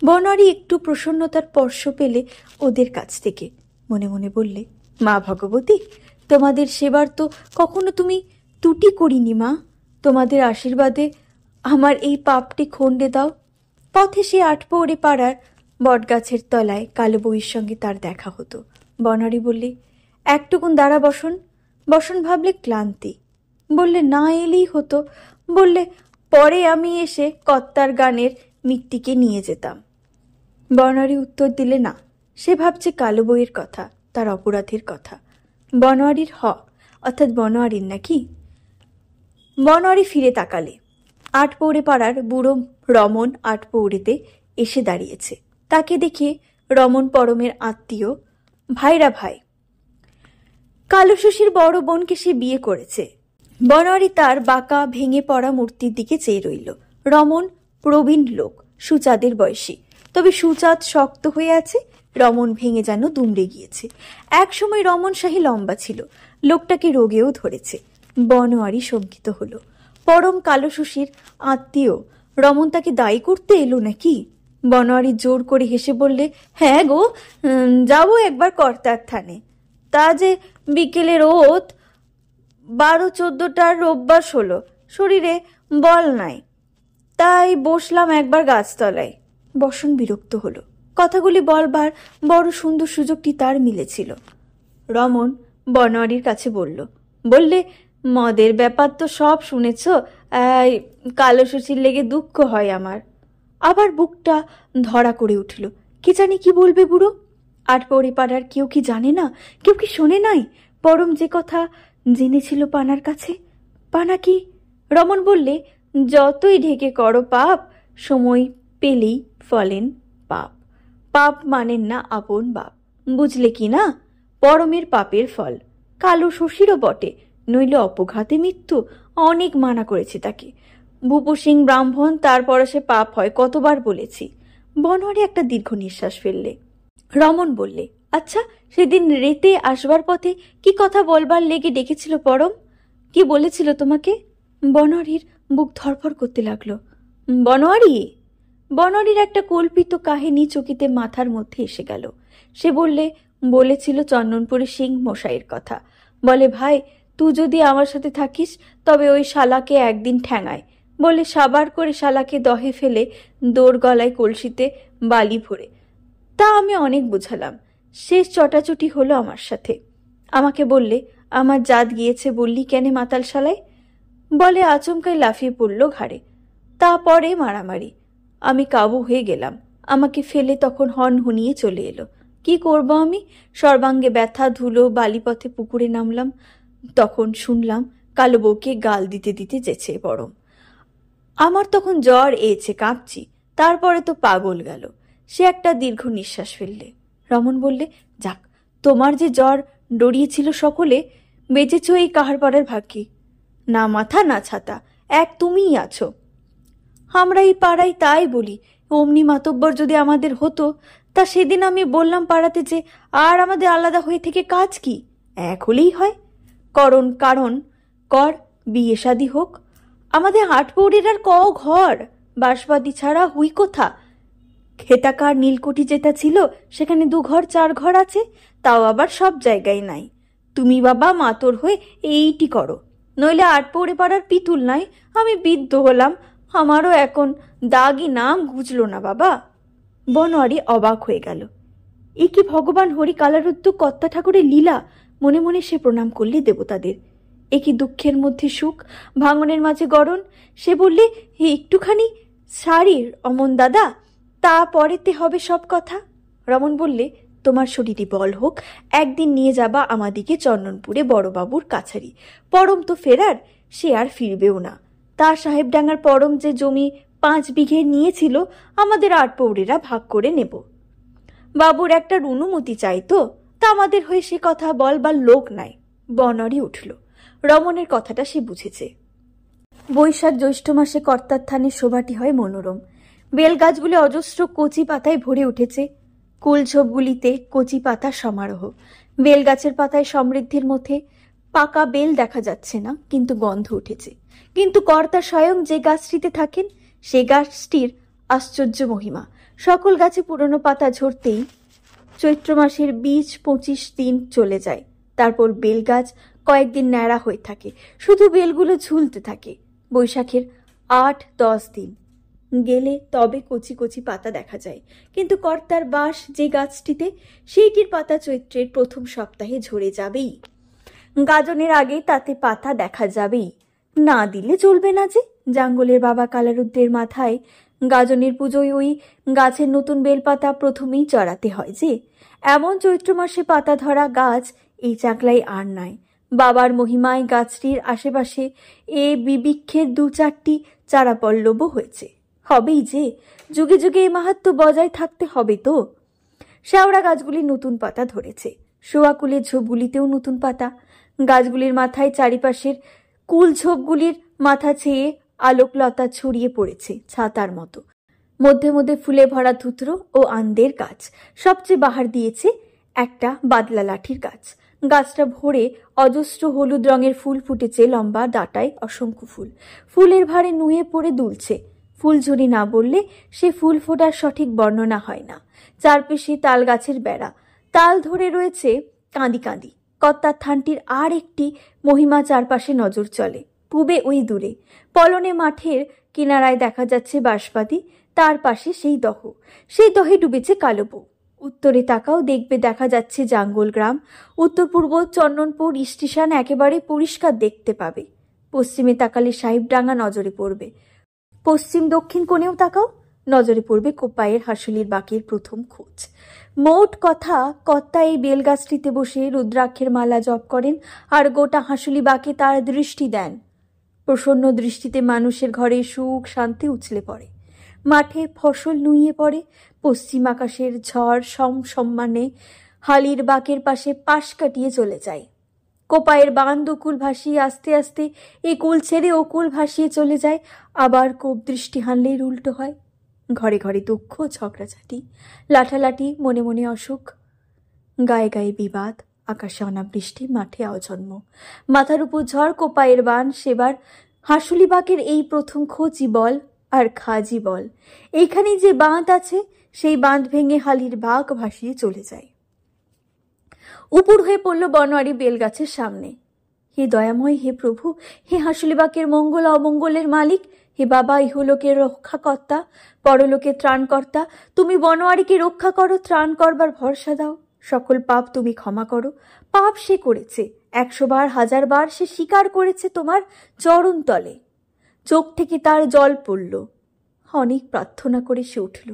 বনোয়ারি একটু প্রসন্নতার স্পর্শ পেলে ওদের কাছ থেকে। মনে মনে বললে, মা ভগবতী, তোমাদের সেবার তো কখনো তুমি ত্রুটি করিনি মা। তোমাদের আশীর্বাদে আমার এই পাপটি খণ্ডে দাও। পথে সে আটপৌরে পাড়ার বটগাছের তলায় কালো বউয়ের সঙ্গে তার দেখা হতো। বনোয়ারি বললে, একটুকুন দাঁড়া বসন। বসন ভাবলে ক্লান্তি। বললে, না এলেই হতো। বললে, পরে আমি এসে কর্তার গানের মিট্টিকে নিয়ে যেতাম। বনোয়ারি উত্তর দিলে না, সে ভাবছে কালো বউয়ের কথা, তার অপরাধের কথা। বনোয়ারির অর্থাৎ বনোয়ারির নাকি? বনোয়ারি ফিরে তাকালে। আটপৌরে পাড়ার বুড়ো রমন আটপৌরেতে এসে দাঁড়িয়েছে। তাকে দেখে রমন পরমের আত্মীয়। ভাইরা ভাই। কালো শশীর বড় বোনকে সে বিয়ে করেছে। বনোয়ারি তার বাঁকা ভেঙে পড়া মূর্তির দিকে চেয়ে রইল। রমন প্রবীণ লোক, সুচাঁদের বয়সী, তবে সুচাঁদ শক্ত হয়ে আছে, রমন ভেঙে যেন দুমড়ে গিয়েছে। একসময় রমন শাহী লম্বা ছিল, লোকটাকে রোগেও ধরেছে। বনোয়ারি শঙ্কিত হলো। পরম কালো শশীর আত্মীয়, রমন তাকে দায়ী করতে এলো নাকি? বনোয়ারি জোর করে হেসে বললে, হ্যাঁ গো, যাবো একবার কর্তার থানে। তা যে বিকেলে রোদ 12-14টার রোববার হলো, শরীরে বল নাই, তাই বসলাম একবার গাছতলায়। বসন বিরক্ত হলো। কথাগুলি বলবার বড় সুন্দর সুযোগটি তার মিলেছিল। রমন বনোয়ারির কাছে বললে, মদের ব্যাপার তো সব শুনেছ, কালো শশীর লেগে দুঃখ হয় আমার। আবার বুকটা ধরা করে উঠল। কি জানি কি বলবে বুড়ো। আটপৌরে পাড়ার কেউ কি জানে না, কেউ কি শোনে নাই পরম যে কথা জেনেছিল পানার কাছে? পানা কি? রমন বললে, যতই ঢেকে করো পাপ, সময় পেলেই ফলেন পাপ। পাপ মানেন না আপন বাপ, বুঝলে কি না? পরমের পাপের ফল। কালো শশীরও বটে, নইলে অপঘাতে মৃত্যু। অনেক মানা করেছে তাকে। ভূপু সিং ব্রাহ্মণ, তারপর সে পাপ হয়, কতবার বলেছি। বনোয়ারি একটা দীর্ঘ নিঃশ্বাস ফেললে। রমন বললে, আচ্ছা, সেদিন রেতে আসবার পথে কি কথা বলবার লেগে ডেকেছিল পরম? কি বলেছিল তোমাকে? বনোয়ারির বুক ধরফর করতে লাগলো। বনোয়ারির একটা কল্পিত কাহিনী চকিতে মাথার মধ্যে এসে গেল। সে বলেছিল চন্দনপুরে সিং মশাইয়ের কথা। বলে, ভাই, তুই যদি আমার সাথে থাকিস তবে ওই শালাকে একদিন ঠ্যাঙায়। বলে সাবার করে শালাকে দহে ফেলে দোর গলায় কলসিতে বালি ভরে। তা আমি অনেক বুঝালাম, শেষ চটাচটি হলো আমার সাথে। আমাকে বললে, আমার জাত গিয়েছে বললি কেনে মাতাল শালায়? বলে আচমকায় লাফিয়ে পড়ল ঘাড়ে। তারপরে মারামারি। আমি কাবু হয়ে গেলাম। আমাকে ফেলে তখন হনহনিয়ে চলে এলো। কি করব আমি? সর্বাঙ্গে ব্যথা, ধুলো, বালিপথে পুকুরে নামলাম। তখন শুনলাম কালো বউকে গাল দিতে দিতে যেছে পরম। আমার তখন জ্বর এসে কাঁপছি। তারপরে তো পাগল গেল। সে একটা দীর্ঘ নিঃশ্বাস ফেললে। রমন বললে, যাক, তোমার যে জ্বর ডরিয়েছিল সকলে, বেঁচেছ এই কাহার পাড়ার ভাগ্যে। না মাথা না ছাতা, এক তুমিই আছো। আমরা এই পাড়ায় তাই বলি, অমনি মাতব্বর যদি আমাদের হতো, তা সেদিন আমি বললাম পাড়াতে যে আর আমাদের আলাদা হয়ে থেকে কাজ কি, এক হলেই হয়। কারণ কর বিয়ে শাদী হোক। আমাদের আটপৌরের আর ঘর বাঁশবাদী ছাড়া হুই কোথা? খেতাকার নীলকুঠি যেটা ছিল সেখানে 2 ঘর 4 ঘর আছে, তাও আবার সব জায়গায় নাই। তুমি বাবা মাতর হয়ে এইটি করো, নইলে আটপৌরে পাড়ার পিতুল নাই। আমি বৃদ্ধ হলাম, আমারও এখন দাগি নাম ঘুচল না বাবা। বনোয়ারি অবাক হয়ে গেল। এ কি ভগবান হরি কালারুদ্ধ কর্তা ঠাকুরের লীলা! মনে মনে সে প্রণাম করলে দেবতাদের। এ কি দুঃখের মধ্যে সুখ, ভাঙনের মাঝে গড়ন! সে বললে, একটুখানি শাড়ির অমন দাদা, তা পরেতে হবে সব কথা। রমন বললে, তোমার শরীরে বল হোক, একদিন নিয়ে যাবা আমাদিকে চন্দনপুরে বড়বাবুর কাছারি। পরম তো ফেরার, সে আর ফিরবেও না। তার সাহেবডাঙ্গার পরম যে জমি 5 বিঘে নিয়েছিল, আমাদের আটপৌরেরা ভাগ করে নেব। বাবুর একটা অনুমতি চাইতো, তা আমাদের হয়ে সে কথা বলবার লোক নাই। বনোয়ারি উঠল। রমনের কথাটা সে বুঝেছে। বৈশাখ জ্যৈষ্ঠ মাসে কর্তার থানে শোভাটি হয় মনোরম। বেলগাছগুলি অজস্র কচি পাতায় ভরে উঠেছে। কুলঝোপগুলিতে কচি পাতার সমারোহ। বেলগাছের পাতায় সমৃদ্ধির মধ্যে পাকা বেল দেখা যাচ্ছে না, কিন্তু গন্ধ উঠেছে। কিন্তু কর্তা স্বয়ং যে গাছটিতে থাকেন, সে গাছটির আশ্চর্য মহিমা। সকল গাছে পুরনো পাতা ঝরতেই চৈত্র মাসের 20-25 দিন চলে যায়। তারপর বেলগাছ কয়েকদিন ন্যাড়া হয়ে থাকে, শুধু বেলগুলো ঝুলতে থাকে। বৈশাখের 8-10 দিন গেলে তবে কচি কচি পাতা দেখা যায়। কিন্তু কর্তার বাস যে গাছটিতে, সেইটির পাতা চৈত্রের প্রথম সপ্তাহে ঝরে যাবেই। গাজনের আগে তাতে পাতা দেখা যাবেই। না দিলে চলবে না যে। জাঙ্গলের বাবা কালারুদ্রের মাথায় গাজনের পুজোয় ওই গাছের নতুন বেলপাতা প্রথমেই চড়াতে হয় যে। এমন চৈত্র মাসে পাতা ধরা গাছ এই চাকলায় আর নাই। বাবার মহিমায় গাছটির আশেপাশে এ বিবৃক্ষের 2-4টি চারাপল্লবও হয়েছে। হবেই যে, যুগে যুগে এই মাহাত্ম্য বজায় থাকতে হবে তো। শেওড়া গাছগুলি নতুন পাতা ধরেছে, শোয়াকুলের ঝোপগুলিতেও নতুন পাতা। গাছগুলির মাথায় চারিপাশের কুল ঝোপগুলির মাথা ছেয়ে আলোকলতা ছড়িয়ে পড়েছে ছাতার মতো। মধ্যে মধ্যে ফুলে ভরা ধুতরো ও আন্দের গাছ। সবচেয়ে বাহার দিয়েছে একটা বাদলা লাঠির গাছ। গাছটা ভরে অজস্র হলুদ রঙের ফুল ফুটেছে, লম্বা ডাঁটায় অসংখ্য ফুল। ফুলের ভারে নুয়ে পড়ে দুলছে। ফুলঝুরি না বললে সে ফুল ফোটার সঠিক বর্ণনা হয় না। চারপাশে তাল গাছের বেড়া, তাল ধরে রয়েছে কাঁদি কাঁদি। কর্তার থানটির আর একটি মহিমা চারপাশে নজর চলে। পূবে ওই দূরে পলনে মাঠের কিনারায় দেখা যাচ্ছে বাঁশবাতি, তার পাশে সেই দহ। সেই দহে ডুবেছে কালো বউ। উত্তরে তাকাও, দেখবে দেখা যাচ্ছে জাঙ্গল গ্রাম। উত্তর পূর্ব চন্দনপুর স্টেশন একেবারে পরিষ্কার দেখতে পাবে। পশ্চিমে তাকালে সাহেবডাঙ্গা নজরে পড়বে। পশ্চিম দক্ষিণ কোণেও তাকাও, নজরে পড়বে কোপাইয়ের হাসুলির বাঁকের প্রথম খোঁজ। মোট কথা, কর্তা এই বেলগাছটিতে বসে রুদ্রাক্ষের মালা জপ করেন আর গোটা হাসুলি বাঁকে তার দৃষ্টি দেন। প্রসন্ন দৃষ্টিতে মানুষের ঘরে সুখ শান্তি উছলে পড়ে। মাঠে ফসল নুইয়ে পড়ে। পশ্চিম আকাশের ঝড় সম্মানে হালির বাঁকের পাশে পাশ কাটিয়ে চলে যায়। কোপাইয়ের বাঁধ কুল ভাসিয়ে আস্তে আস্তে এই কুল ছেড়ে ও কুল ভাসিয়ে চলে যায়। আবার কোপ দৃষ্টি হানলেই উল্টো হয়। ঘরে ঘরে দুঃখ, ঝগড়াঝাটি, লাঠালাঠি, মনে মনে অসুখ, গায়ে গায়ে বিবাদ, আকাশে অনাবৃষ্টি, মাঠে অজন্ম। মাথার উপর ঝড়, কোপাইয়ের বান। সেবার হাসুলি বাঁকের এই প্রথম খোঁজি বল আর খাজি বল। এইখানে যে বাঁধ আছে, সেই বাঁধ ভেঙে হালির বাঁক ভাসিয়ে চলে যায়। উপুর হয়ে পড়ল বনোয়ারি বেলগাছের সামনে। হে দয়াময়, হে প্রভু, হে হাসুলি বাঁকের মঙ্গল অমঙ্গলের মালিক, হে বাবা ইহলোকের রক্ষাকর্তা, পরলোকের ত্রাণকর্তা, তুমি বনোয়ারিকে রক্ষা করো, ত্রাণ করবার ভরসা দাও। সকল পাপ তুমি ক্ষমা করো। পাপ সে করেছে, 100 বার 1000 বার সে স্বীকার করেছে তোমার চরণ তলে। চোখ থেকে তার জল পড়ল। অনেক প্রার্থনা করে সে উঠল।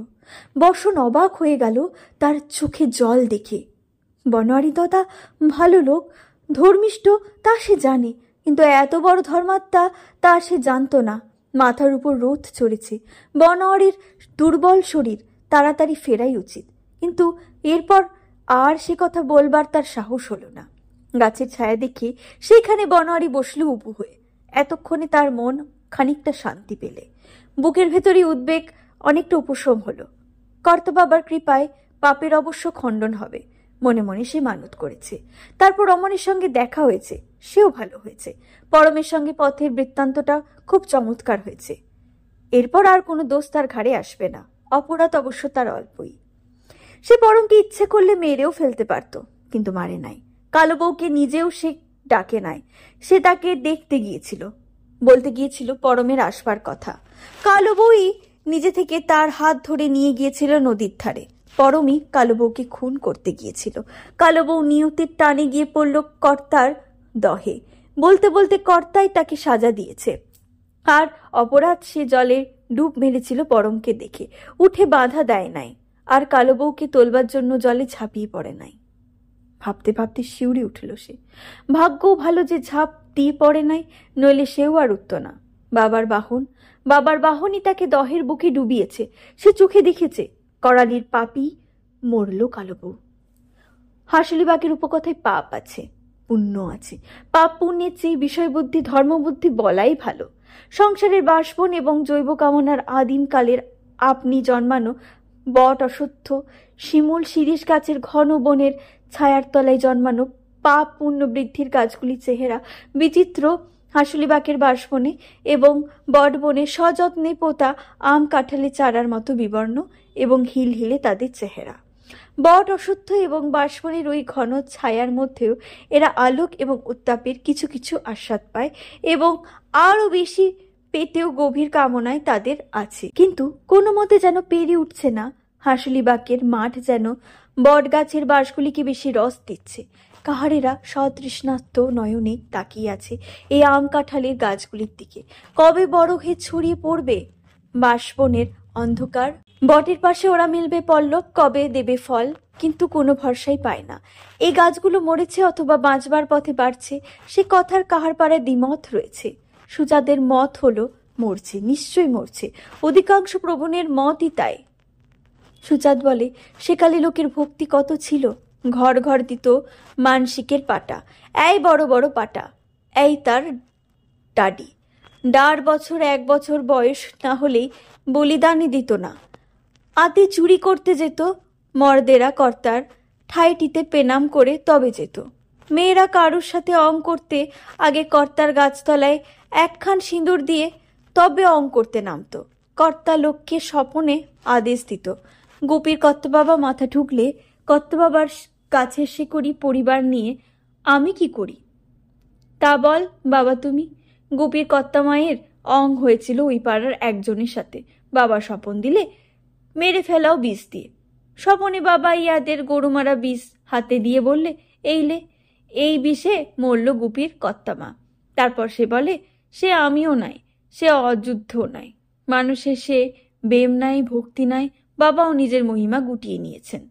বসন অবাক হয়ে গেল তার চোখে জল দেখে। বনোয়ারি দাদা ভালো লোক, ধর্মিষ্ঠ, তা সে জানে, কিন্তু এত বড় ধর্মাত্মা তা সে জানত না। মাথার উপর রোদ চড়েছে। বনোয়ারির দুর্বল শরীর, তাড়াতাড়ি ফেরাই উচিত, কিন্তু এরপর আর সে কথা বলবার তার সাহস হলো না। গাছের ছায়া দেখে সেইখানে বনোয়ারি বসল উবু হয়ে। এতক্ষণে তার মন খানিকটা শান্তি পেলে। বুকের ভেতরে উদ্বেগ অনেকটা উপশম হলো। কর্তা বাবার কৃপায় পাপের অবশ্য খণ্ডন হবে, মনে মনে সে মানত করেছে। তারপর রমণের সঙ্গে দেখা হয়েছে, সেও ভালো হয়েছে। পরমের সঙ্গে পথের বৃত্তান্তটা খুব চমৎকার হয়েছে। এরপর আর কোনো দোষ তার ঘাড়ে আসবে না। অপরাধ অবশ্য তার অল্পই। সে পরমকে ইচ্ছে করলে মেরেও ফেলতে পারত, কিন্তু মারে নাই। কালো বউকে নিজেও সে ডাকে নাই। সে তাকে দেখতে গিয়েছিল, বলতে গিয়েছিল পরমের আসবার কথা। কালো বউই নিজে থেকে তার হাত ধরে নিয়ে গিয়েছিল নদীর ধারে। পরমই কালো বউকে খুন করতে গিয়েছিল। কালো বউ নিয়তির টানে গিয়ে পড়ল কর্তার দহে। বলতে বলতে কর্তাই তাকে সাজা দিয়েছে। আর অপরাধ সে জলে ডুব মেরেছিল পরমকে দেখে, উঠে বাধা দেয় নাই। আর কালো বউকে তোলবার জন্য জলে ঝাঁপিয়ে পড়ে নাই। ভাবতে ভাবতে শিউরে উঠল সে। ভাগ্যও ভালো যে ঝাঁপ দিয়ে পড়ে নাই, নইলে সেও আর উঠত না। বাবার বাহনই তাকে দহের বুকে ডুবিয়েছে। সে চোখে দেখেছে। করালির পাপী মরল কালো বউ। হাসুলি বাঁকের উপকথায় পাপ আছে, পুণ্য আছে। পাপ পুণ্যের চেয়ে বিষয়বুদ্ধি ধর্মবুদ্ধি বলাই ভালো। সংসারের বাসবন এবং জৈব কামনার আদিমকালের আপনি জন্মানো বট, অশ্বত্থ, শিমুল, শিরীষ গাছের ঘন বনের ছায়ার তলায় জন্মানো পাপ পুণ্য বৃদ্ধির গাছগুলি চেহারা বিচিত্র। হাসুলি বাঁকের বাসবনে এবং বটবনে সযত্নে পোতা আম কাঁঠালে চারার মতো বিবর্ণ এবং হিল হিলে তাদের চেহারা। বট, অশ্বত্থ এবং বাসবনের ওই ঘন ছায়ার মধ্যেও এরা আলোক এবং উত্তাপের কিছু কিছু আস্বাদ পায় এবং আরো বেশি পেতেও গভীর কামনায় তাদের আছে, কিন্তু কোনো মতে যেন পেরে উঠছে না। হাসুলি বাঁকের মাঠ যেন বট গাছের বাঁশগুলিকে বেশি রস দিচ্ছে। কাহারেরা সতৃষ্ণার্ত নয়নে তাকিয়ে আছে এই আম কাঁঠালের গাছগুলির দিকে। কবে বড় হয়ে ছড়িয়ে পড়বে বাসবনের অন্ধকার? বটের পাশে ওরা মিলবে পল্লব, কবে দেবে ফল, কিন্তু কোনো ভরসাই পায় না। এই গাছগুলো মরেছে অথবা বাঁচবার পথে বাড়ছে, সে কথার কাহার পাড়ায় দ্বিমত রয়েছে। সুজাদের মত হলো মরছে, নিশ্চয়ই মরছে, অধিকাংশ প্রবণের মতই তাই। সুচাঁদ বলে, সেকালে লোকের ভক্তি কত ছিল, ঘর ঘর দিত মানসিকের পাটা, এই বড় বড় পাটা, এই তার ডাডি, 1.5 বছর 1 বছর বয়স না হলেই বলিদানই দিত না। আতে চুরি করতে যেত, মর্দেরা কর্তার ঠাইটিতে পেনাম করে তবে যেত। মেয়েরা কারুর সাথে অং করতে আগে কর্তার গাছতলায় 1 খান সিঁদুর দিয়ে তবে অং করতে নামতো। কর্তা লোককে স্বপনে আদেশ দিত। গোপীর কর্তাবাবা মাথা ঠুকলে কর্তাবাবার কাছে সে করি পরিবার নিয়ে আমি কি করি তা বল বাবা তুমি। গোপীর কর্তামায়ের অং হয়েছিল ওই পাড়ার একজনের সাথে, বাবা স্বপন দিলে মেরে ফেলাও বিষ দিয়ে। স্বপনে বাবা ইয়াদের গরুমারা বিষ হাতে দিয়ে বললে, এইলে এই বিষে মরল গুপির কর্তামা। তারপর সে বলে, সে আমিও নাই, সে অযুদ্ধও নাই, মানুষের সে বেম নাই, ভক্তি নাই, বাবাও নিজের মহিমা গুটিয়ে নিয়েছেন।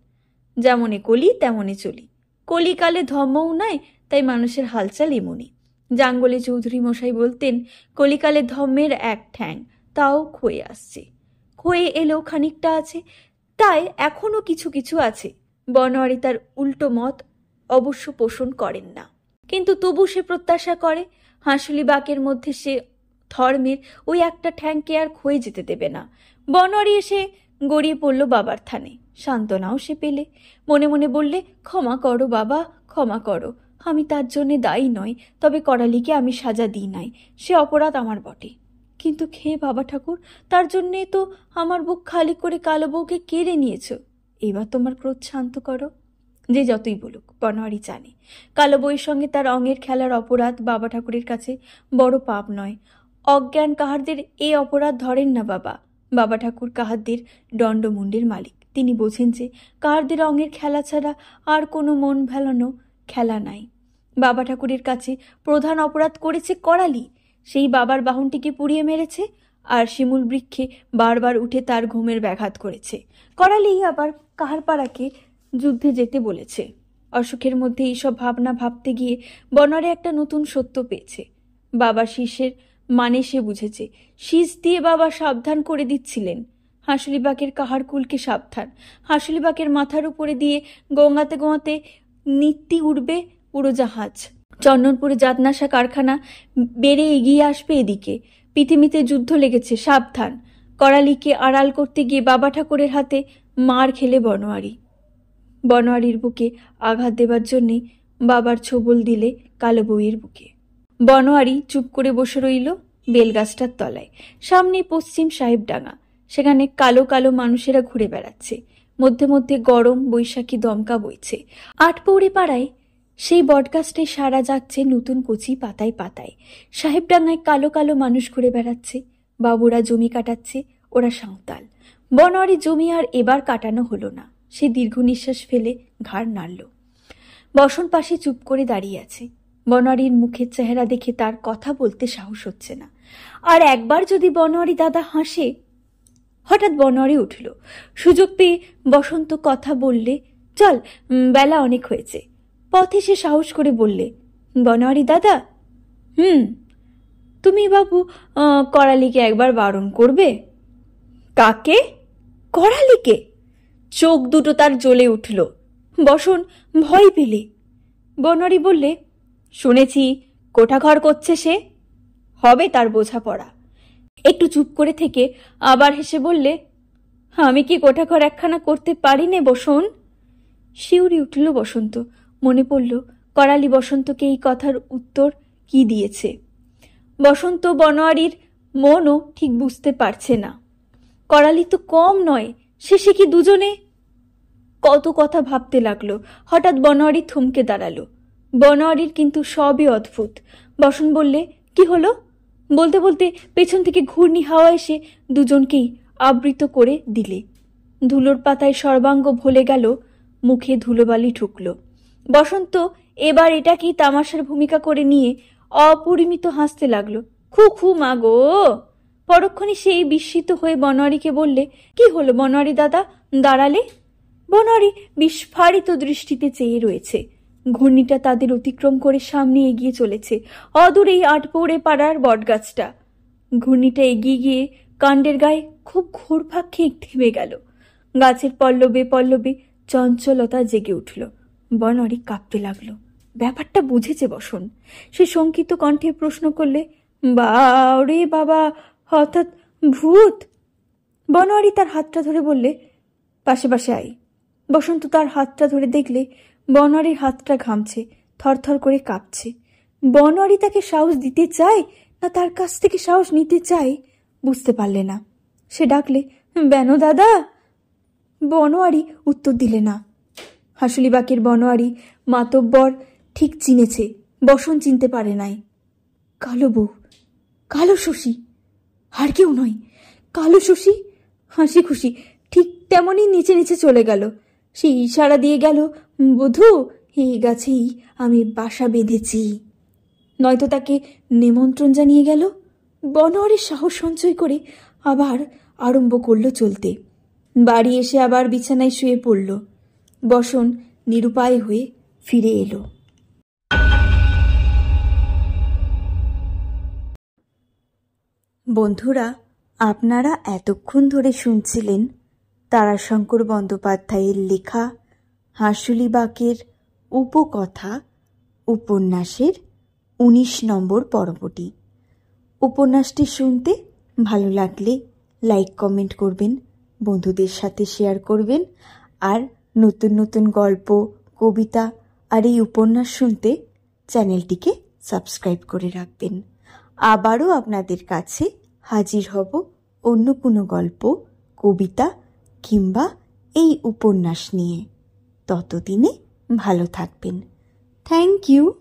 যেমনে কলি তেমনে চলি, কলিকালে ধর্মও নাই, তাই মানুষের হালচাল এমনই। জাঙ্গলে চৌধুরী মশাই বলতেন, কলিকালে ধর্মের 1 ঠ্যাং, তাও ক্ষয়ে আসছে, ক্ষয়ে এলেও খানিকটা আছে, তাই এখনো কিছু কিছু আছে। বনোয়ারি তার উল্টো মত অবশ্য পোষণ করেন না, কিন্তু তবু সে প্রত্যাশা করে হাঁসুলি বাঁকের মধ্যে সে ধর্মের ওই একটা ঠ্যাংকে আর ক্ষয়ে যেতে দেবে না। বনোয়ারি এসে গড়িয়ে পড়ল বাবার থানে, সান্ত্বনাও সে পেলে। মনে মনে বললে, ক্ষমা করো বাবা, ক্ষমা করো, আমি তার জন্যে দায়ী নয়, তবে করালিকে আমি সাজা দিই নাই, সে অপরাধ আমার বটে। কিন্তু খেয়ে বাবা ঠাকুর, তার জন্যে তো আমার বুক খালি করে কালো বউকে কেড়ে নিয়েছ, এবার তোমার ক্রোধ শান্ত করো। যে যতই বলুক, বনোয়ারি জানে কালো বউয়ের সঙ্গে তার অঙ্গের খেলার অপরাধ বাবা ঠাকুরের কাছে বড় পাপ নয়। অজ্ঞান কাহারদের এ অপরাধ ধরেন না বাবা। বাবা ঠাকুর কাহারদের দণ্ডমুণ্ডের মালিক, তিনি বোঝেন যে কাহারদের অঙ্গের খেলা ছাড়া আর কোনো মন ভেলানো খেলা নাই। বাবা ঠাকুরের কাছে প্রধান অপরাধ করেছে করালি, সেই বাবার বাহনটিকে পুড়িয়ে মেরেছে, আর শিমুল বৃক্ষে বারবার উঠে তার ঘুমের ব্যাঘাত করেছে। করালি আবার কাহার পাড়াকে যুদ্ধে যেতে বলেছে। অসুখের মধ্যে এইসব ভাবনা ভাবতে গিয়ে বনোয়ারি একটা নতুন সত্য পেয়েছে। বাবা শীষের মানে সে বুঝেছে। শীষ দিয়ে বাবা সাবধান করে দিচ্ছিলেন, হাঁসুলিবাকের কাহার কুলকে সাবধান, হাঁসুলিবাকের মাথার উপরে দিয়ে গঙ্গাতে গোয়াতে নিত্যি উড়বে উড়োজাহাজ, চন্দনপুরে জাতনাশা কারখানা বেড়ে এগিয়ে আসবে এদিকে, পৃথিবীতে যুদ্ধ লেগেছে, সাবধান। করালিকে আড়াল করতে গিয়ে বাবা ঠাকুরের হাতে মার খেলে বনোয়ারি। বনোয়ারির বুকে আঘাত দেবার জন্যে বাবার ছোবল দিলে কালো বউয়ের বুকে। বনোয়ারি চুপ করে বসে রইল বেলগাছটার তলায়। সামনে পশ্চিম সাহেবডাঙ্গা, সেখানে কালো কালো মানুষেরা ঘুরে বেড়াচ্ছে, মধ্যে মধ্যে গরম বৈশাখী দমকা বইছে। 8 পৌড়ে পাড়ায় সেই বটগাছটায় সারা যাচ্ছে নতুন কচি পাতায় পাতায়। সাহেবডাঙ্গায় কালো কালো মানুষ ঘুরে বেড়াচ্ছে, বাবুরা জমি কাটাচ্ছে, ওরা সাঁওতাল। বনোয়ারি জমি আর এবার কাটানো হলো না, সে দীর্ঘ নিঃশ্বাস ফেলে ঘাড় নাড়ল। বসন পাশে চুপ করে দাঁড়িয়ে আছে। বনোয়ারির মুখের চেহারা দেখে তার কথা বলতে সাহস হচ্ছে না। আর একবার যদি বনোয়ারি দাদা হাসে। হঠাৎ বনোয়ারি উঠল, সুযোগ পেয়ে বসন্ত কথা বললে, চল, বেলা অনেক হয়েছে। পথে সে সাহস করে বললে, বনোয়ারি দাদা। তুমি বাবু করালিকে একবার বারণ করবে। কাকে? করালিকে। চোখ দুটো তার জ্বলে উঠল। বসন ভয় পেলে। বনোয়ারি বললে, শুনেছি কোঠাঘর করছে সে, হবে তার বোঝাপড়া। একটু চুপ করে থেকে আবার হেসে বললে, আমি কি কোঠাঘর একখানা করতে পারি নে বসন? শিউরে উঠল বসন্ত। মনে পড়ল করালি বসন্তকে এই কথার উত্তর কি দিয়েছে। বসন্ত বনোয়ারির মনও ঠিক বুঝতে পারছে না। করালি তো কম নয়, শেষে কি দুজনে? কত কথা ভাবতে লাগলো। হঠাৎ বনোয়ারি থমকে দাঁড়ালো। বনোয়ারির কিন্তু সবই অদ্ভুত। বসন বললে, কি হলো? বলতে বলতে পেছন থেকে ঘূর্ণি হাওয়া এসে দুজনকেই আবৃত করে দিলে। ধুলোর পাতায় সর্বাঙ্গ ভুলে গেল, মুখে ধুলোবালি ঢুকল। বসন্ত এবার এটা কি তামাশার ভূমিকা করে নিয়ে অপরিমিত হাসতে লাগলো। খু খু মাগো। পরক্ষণে সেই বিস্মিত হয়ে বনোয়ারিকে বললে, কি হলো বনোয়ারি দাদা, দাঁড়ালে? বনোয়ারি বিস্ফারিত দৃষ্টিতে চেয়ে রয়েছে। ঘূর্ণিটা তাদের অতিক্রম করে সামনে এগিয়ে চলেছে। অদূরেই 8 পৌড়ে পাড়ার বটগাছটা। ঘূর্ণিটা এগিয়ে গিয়ে কাণ্ডের গায়ে খুব ঘোরভাগ খেয়ে থেমে গেল। গাছের পল্লবে পল্লবে চঞ্চলতা জেগে উঠল। বনোয়ারি কাঁপতে লাগলো। ব্যাপারটা বুঝেছে বসন। সে শঙ্কিত কণ্ঠে প্রশ্ন করলে, বারে বাবা, হঠাৎ ভূত? বনোয়ারি তার হাতটা ধরে বললে, পাশে পাশে আই। বসন্ত তার হাতটা ধরে দেখলে বনোয়ারির হাতটা ঘামছে, থরথর করে কাঁপছে। বনোয়ারি তাকে সাহস দিতে চায় না তার কাছ থেকে সাহস নিতে চায় বুঝতে পারলে না। সে ডাকলে, বেনো দাদা। বনোয়ারি উত্তর দিলে না। হাসুলিবাকের বনোয়ারি মাতব্বর ঠিক চিনেছে, বসন চিনতে পারে নাই। কালো বউ, কালো শশী, আর কেউ নয়, কালো শশী। হাসি খুশি ঠিক তেমনই নিচে নিচে চলে গেল। সে ইশারা দিয়ে গেল, বধূ, এই গাছেই আমি বাসা বেঁধেছি। নয়তো তাকে নিমন্ত্রণ জানিয়ে গেল। বনোয়ারির সাহস সঞ্চয় করে আবার আরম্ভ করল চলতে। বাড়ি এসে আবার বিছানায় শুয়ে পড়ল। বসন নিরুপায় হয়ে ফিরে এলো। বন্ধুরা, আপনারা এতক্ষণ ধরে শুনছিলেন তারাশঙ্কর বন্দ্যোপাধ্যায়ের লেখা হাসুলিবাকের উপকথা উপন্যাসের 19 নম্বর পর্বটি। উপন্যাসটি শুনতে ভালো লাগলে লাইক কমেন্ট করবেন, বন্ধুদের সাথে শেয়ার করবেন, আর নতুন নতুন গল্প, কবিতা আর এই উপন্যাস শুনতে চ্যানেলটিকে সাবস্ক্রাইব করে রাখবেন। আবারও আপনাদের কাছে হাজির হব অন্য কোনো গল্প, কবিতা কিংবা এই উপন্যাস নিয়ে। ততদিনে ভালো থাকবেন। Thank you.